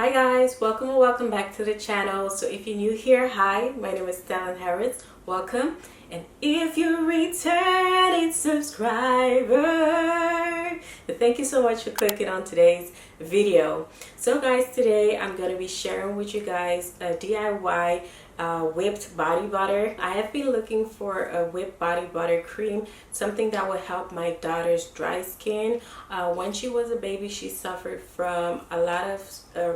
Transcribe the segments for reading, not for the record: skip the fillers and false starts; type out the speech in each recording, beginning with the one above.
Hi guys, welcome and welcome back to the channel. So if you're new here, hi, my name is Stanlen Harris. Welcome. And if you're a returning subscriber, thank you so much for clicking on today's video. So guys, today I'm going to be sharing with you guys a DIY whipped body butter. I have been looking for a whipped body butter cream, something that would help my daughter's dry skin. When she was a baby, she suffered from a lot of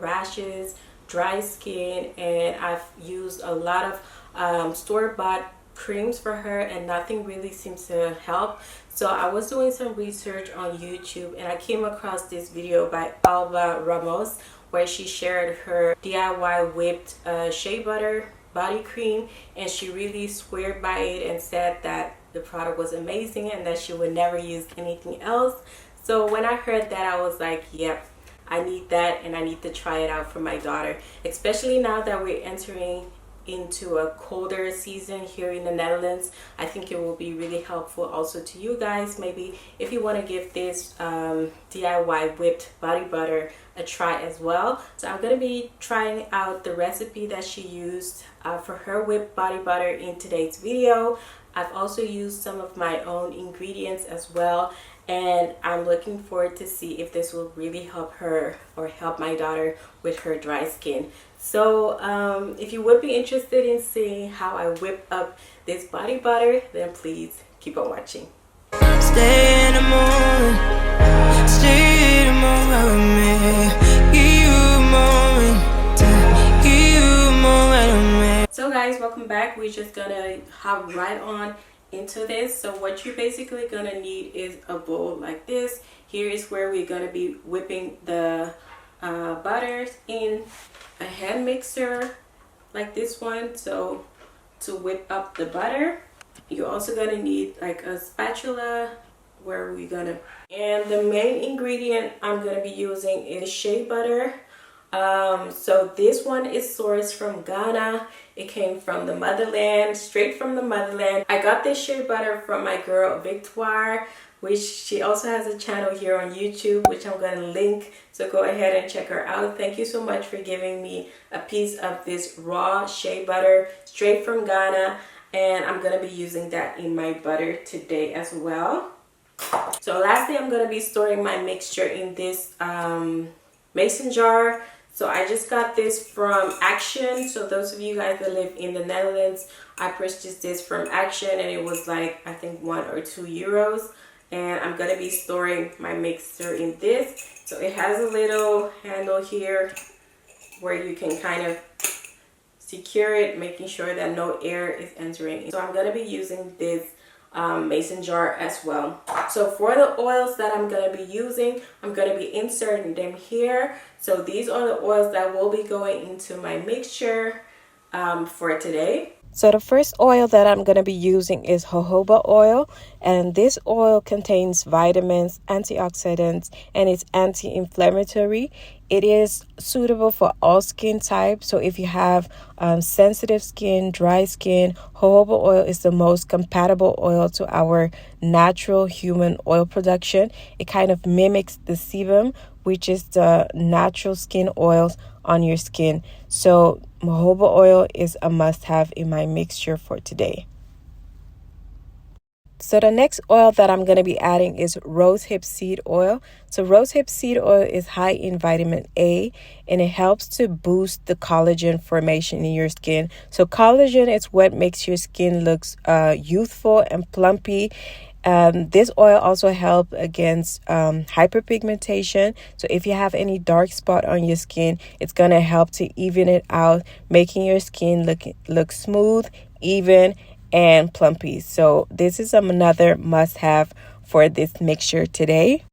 rashes, dry skin, and I've used a lot of store-bought creams for her and nothing really seems to help. So I was doing some research on YouTube and I came across this video by Alba Ramos where she shared her DIY whipped shea butter body cream, and she really sweared by it and said that the product was amazing and that she would never use anything else. So when I heard that, I was like, yep, I need that and I need to try it out for my daughter, especially now that we're entering into a colder season here in the Netherlands. I think it will be really helpful also to you guys, maybe if you want to give this DIY whipped body butter a try as well. So I'm going to be trying out the recipe that she used for her whipped body butter in today's video. I've also used some of my own ingredients as well, and I'm looking forward to see if this will really help her or help my daughter with her dry skin. So if you would be interested in seeing how I whip up this body butter, then please keep on watching. Stay in the moment, stay in the moment with me. Give you a moment, give you a moment with me. So guys, welcome back. We're just gonna hop right on into this. So what you're basically gonna need is a bowl like this. Here is where we're gonna be whipping the butters in a hand mixer like this one. So to whip up the butter, you're also gonna need like a spatula where we're gonna, and the main ingredient I'm gonna be using is shea butter. So this one is sourced from Ghana. It came from the motherland, straight from the motherland. I got this shea butter from my girl Victoire, which she also has a channel here on YouTube, which I'm going to link. So go ahead and check her out. Thank you so much for giving me a piece of this raw shea butter straight from Ghana. And I'm going to be using that in my butter today as well. So lastly, I'm going to be storing my mixture in this mason jar. So I just got this from Action. So those of you guys that live in the Netherlands, I purchased this from Action and it was like, I think 1 or 2 euros. And I'm going to be storing my mixer in this. So it has a little handle here where you can kind of secure it, making sure that no air is entering. So I'm going to be using this mason jar as well. So for the oils that I'm going to be using, I'm going to be inserting them here. So these are the oils that will be going into my mixture for today. So the first oil that I'm going to be using is jojoba oil, and this oil contains vitamins, antioxidants, and it's anti-inflammatory. It is suitable for all skin types. So if you have sensitive skin, dry skin, jojoba oil is the most compatible oil to our natural human oil production. It kind of mimics the sebum, which is the natural skin oils on your skin. So jojoba oil is a must-have in my mixture for today. So the next oil that I'm going to be adding is rosehip seed oil. So rosehip seed oil is high in vitamin A, and it helps to boost the collagen formation in your skin. So collagen is what makes your skin look youthful and plumpy. This oil also helps against hyperpigmentation. So if you have any dark spot on your skin, it's going to help to even it out, making your skin look smooth, even, and plumpy. So this is another must-have for this mixture today.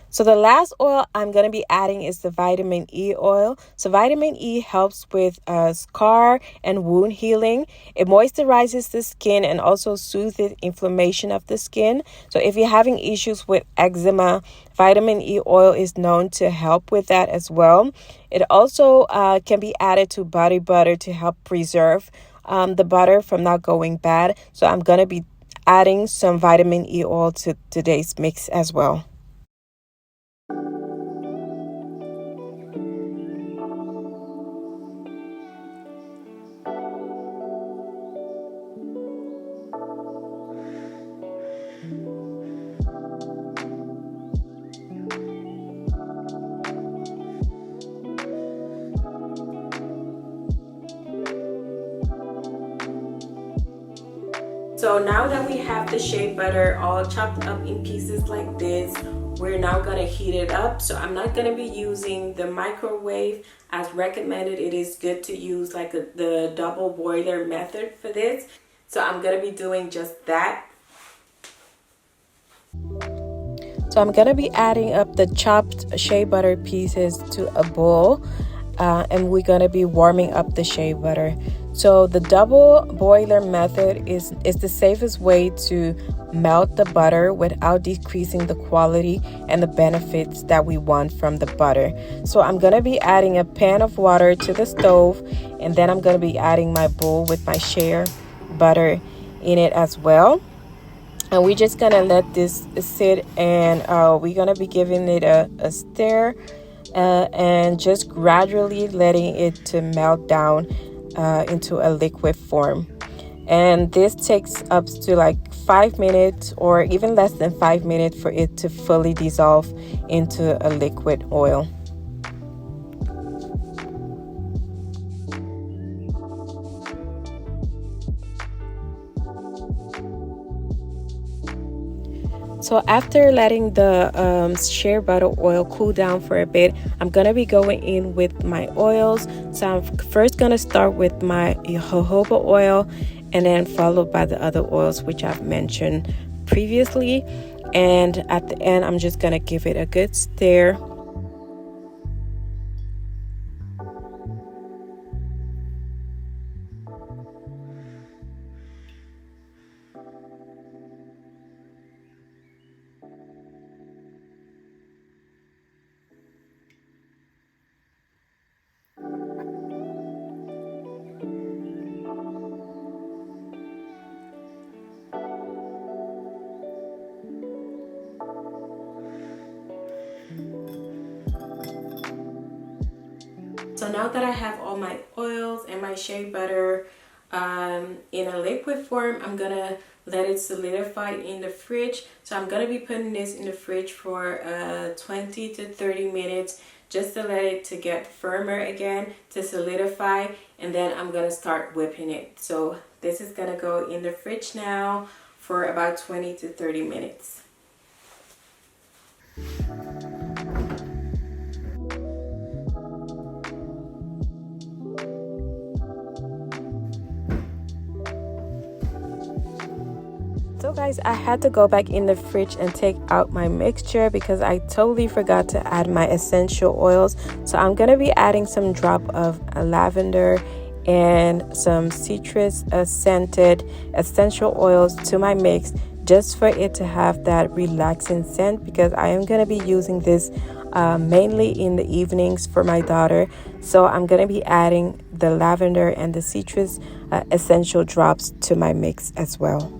So the last oil I'm going to be adding is the vitamin E oil. So vitamin E helps with scar and wound healing. It moisturizes the skin and also soothes inflammation of the skin. So if you're having issues with eczema, vitamin E oil is known to help with that as well. It also can be added to body butter to help preserve the butter from not going bad. So I'm going to be adding some vitamin E oil to today's mix as well. So now that we have the shea butter all chopped up in pieces like this, we're now gonna heat it up. So I'm not gonna be using the microwave as recommended. It is good to use like the double boiler method for this. So I'm gonna be doing just that. So I'm gonna be adding up the chopped shea butter pieces to a bowl, and we're gonna be warming up the shea butter. So the double boiler method is the safest way to melt the butter without decreasing the quality and the benefits that we want from the butter. So I'm gonna be adding a pan of water to the stove, and then I'm gonna be adding my bowl with my shea butter in it as well. And we're just gonna let this sit, and we're gonna be giving it a stir, and just gradually letting it to melt down into a liquid form. And this takes up to like 5 minutes or even less than 5 minutes for it to fully dissolve into a liquid oil. So after letting the shea butter oil cool down for a bit, I'm gonna be going in with my oils. So I'm first gonna start with my jojoba oil, and then followed by the other oils which I've mentioned previously. And at the end, I'm just gonna give it a good stir. So now that I have all my oils and my shea butter in a liquid form, I'm gonna let it solidify in the fridge. So I'm gonna be putting this in the fridge for 20 to 30 minutes just to let it to get firmer again, to solidify, and then I'm gonna start whipping it. So this is gonna go in the fridge now for about 20 to 30 minutes. So guys, I had to go back in the fridge and take out my mixture because I totally forgot to add my essential oils. So I'm going to be adding some drop of lavender and some citrus scented essential oils to my mix, just for it to have that relaxing scent, because I am going to be using this mainly in the evenings for my daughter. So I'm going to be adding the lavender and the citrus essential drops to my mix as well.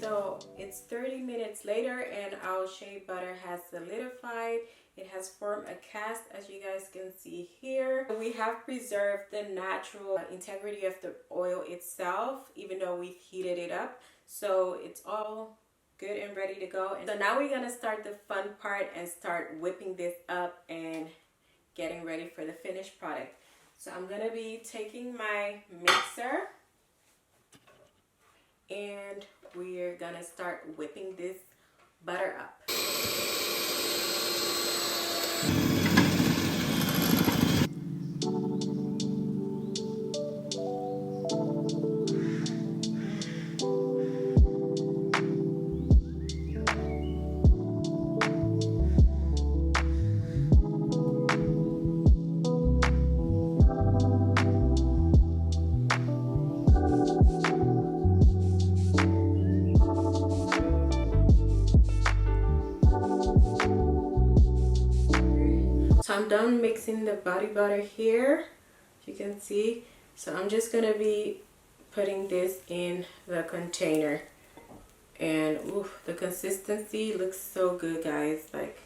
So it's 30 minutes later and our shea butter has solidified. It has formed a cast, as you guys can see here. We have preserved the natural integrity of the oil itself, even though we've heated it up. So it's all good and ready to go. And so now we're gonna start the fun part and start whipping this up and getting ready for the finished product. So I'm gonna be taking my mixer, and we're gonna start whipping this butter up. So I'm done mixing the body butter here, you can see. So I'm just gonna be putting this in the container, and oof, the consistency looks so good, guys. Like,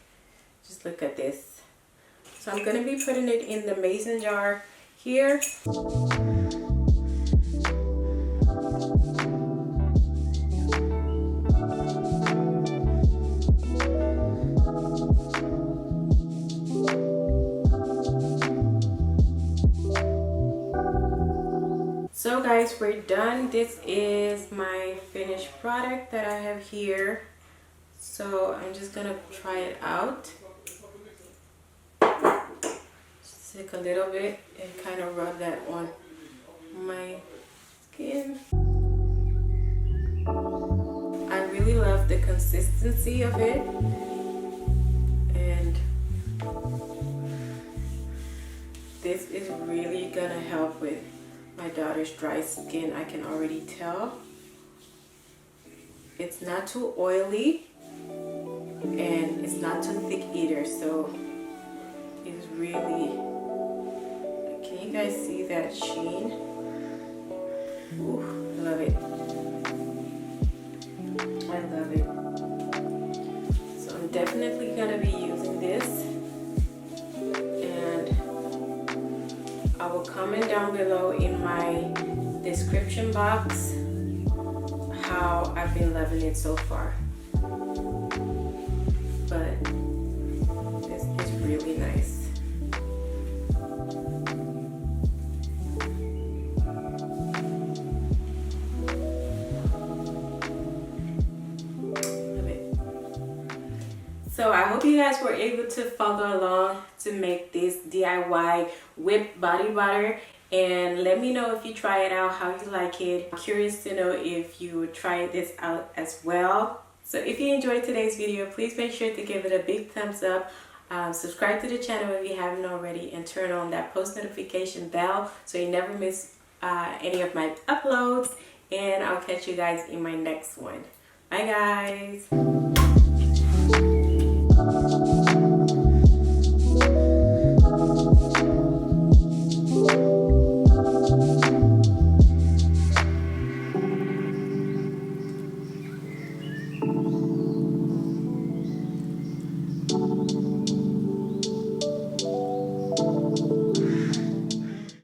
just look at this. So I'm gonna be putting it in the mason jar here. So guys, we're done. This is my finished product that I have here. So I'm just gonna try it out. Just take a little bit and kind of rub that on my skin. I really love the consistency of it, and this is really gonna help with my daughter's dry skin. I can already tell. It's not too oily and it's not too thick either, so it's really, can you guys see that sheen? Ooh, I love it. I love it. So I'm definitely gonna be using this, and I will comment down below in my description box how I've been loving it so far. But this is really nice. Love it. So I hope you guys were able to follow along to make this DIY whipped body butter, and let me know if you try it out, how you like it. I'm curious to know if you would try this out as well. So if you enjoyed today's video, please make sure to give it a big thumbs up. Subscribe to the channel if you haven't already, and turn on that post notification bell so you never miss any of my uploads. And I'll catch you guys in my next one. Bye guys.